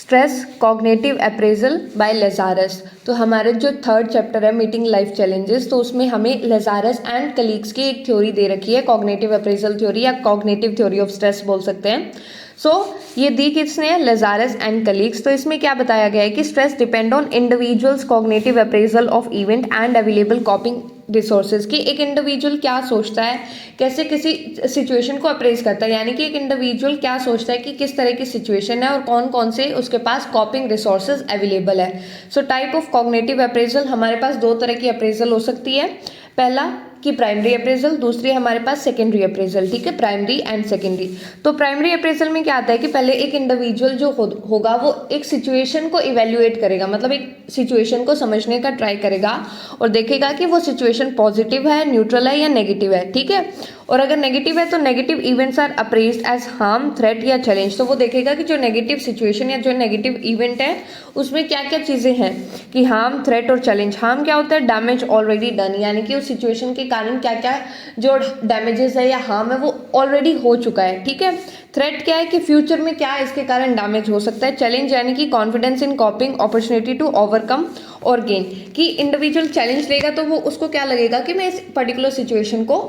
Stress cognitive appraisal by Lazarus. तो हमारे जो थर्ड चैप्टर है मीटिंग लाइफ चैलेंजेस, तो उसमें हमें लेज़ारस एंड कलीग्स की एक थ्योरी दे रखी है, कॉग्निटिव अप्रेजल थ्योरी या कॉग्निटिव थ्योरी ऑफ स्ट्रेस बोल सकते हैं। ये दी किसने है? लेज़ारस एंड कलीग्स। तो इसमें क्या बताया गया है कि stress depend on individuals cognitive appraisal of event and available कॉपिंग resources. कि एक इंडिविजुअल क्या सोचता है, कैसे किसी सिचुएशन को अप्रेज करता है, यानी कि एक इंडिविजुअल क्या सोचता है कि किस तरह की सिचुएशन है और कौन कौन से उसके पास कॉपिंग रिसोर्सेज अवेलेबल है। टाइप ऑफ कॉग्निटिव अप्रेजल, हमारे पास दो तरह की अप्रेजल हो सकती है। पहला कि प्राइमरी अप्रेजल, दूसरी हमारे पास सेकेंडरी अप्रेजल। ठीक है, प्राइमरी एंड सेकेंडरी। तो प्राइमरी अप्रेजल में क्या आता है कि पहले एक इंडिविजुअल जो होगा वो एक सिचुएशन को इवेल्युएट करेगा, मतलब एक सिचुएशन को समझने का ट्राई करेगा और देखेगा कि वो सिचुएशन पॉजिटिव है, न्यूट्रल है या नेगेटिव है। ठीक है, और अगर नेगेटिव है तो negative events are appraised as harm, threat या चैलेंज। तो वो देखेगा कि जो नेगेटिव सिचुएशन या जो नेगेटिव इवेंट है उसमें क्या क्या चीज़ें हैं कि हार्म, थ्रेट और चैलेंज। हार्म क्या होता है? डैमेज ऑलरेडी डन, यानी कि उस सिचुएशन के कारण क्या क्या जो डैमेजेस है या हार्म है वो ऑलरेडी हो चुका है। ठीक है, थ्रेट क्या है कि फ्यूचर में क्या इसके कारण डैमेज हो सकता है। चैलेंज यानी कि confidence in coping, opportunity to overcome और गेन। कि इंडिविजुअल चैलेंज लेगा तो वो उसको क्या लगेगा कि मैं इस पर्टिकुलर सिचुएशन को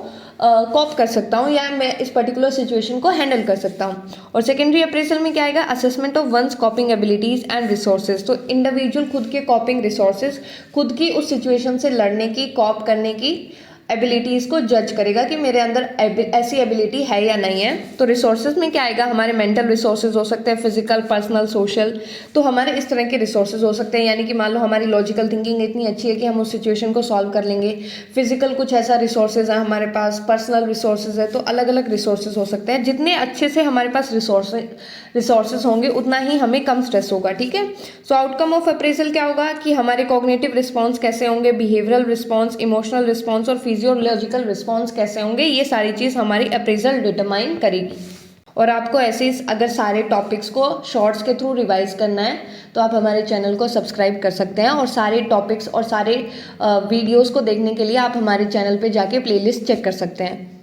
कॉप कर सकता हूँ या मैं इस पर्टिकुलर सिचुएशन को हैंडल कर सकता हूँ। और सेकेंडरी अप्रेजल में क्या आएगा? Assessment of one's coping abilities and resources. तो इंडिविजुअल खुद के कॉपिंग रिसोर्सेज, खुद की उस सिचुएशन से लड़ने की, कॉप करने की एबिलिटीज़ को जज करेगा कि मेरे अंदर ऐसी एबिलिटी है या नहीं है। तो रिसोर्सेज में क्या आएगा? हमारे मेंटल रिसोर्सेज हो सकते हैं, फिजिकल, पर्सनल, सोशल। तो हमारे इस तरह के रिसोर्सेज हो सकते हैं, यानी कि मान लो हमारी लॉजिकल थिंकिंग इतनी अच्छी है कि हम उस सिचुएशन को सॉल्व कर लेंगे। फिजिकल कुछ ऐसा रिसोर्सेज है हमारे पास, पर्सनल रिसोर्सेज है। तो अलग अलग रिसोर्सेज हो सकते हैं। जितने अच्छे से हमारे पास रिसोर्सेज होंगे उतना ही हमें कम स्ट्रेस होगा। ठीक है, आउटकम ऑफ अप्रेजल क्या होगा कि हमारे कॉग्निटिव रिस्पॉन्स कैसे होंगे, बिहेवियरल रिस्पॉन्स, इमोशनल रिस्पॉन्स और फिजियोलॉजिकल रिस्पॉन्स कैसे होंगे, ये सारी चीज़ हमारी अप्रेजल डिटरमाइन करेगी। और आपको ऐसे अगर सारे टॉपिक्स को शॉर्ट्स के थ्रू रिवाइज करना है तो आप हमारे चैनल को सब्सक्राइब कर सकते हैं, और सारे टॉपिक्स और सारे वीडियोस को देखने के लिए आप हमारे चैनल पे जाके प्लेलिस्ट चेक कर सकते हैं।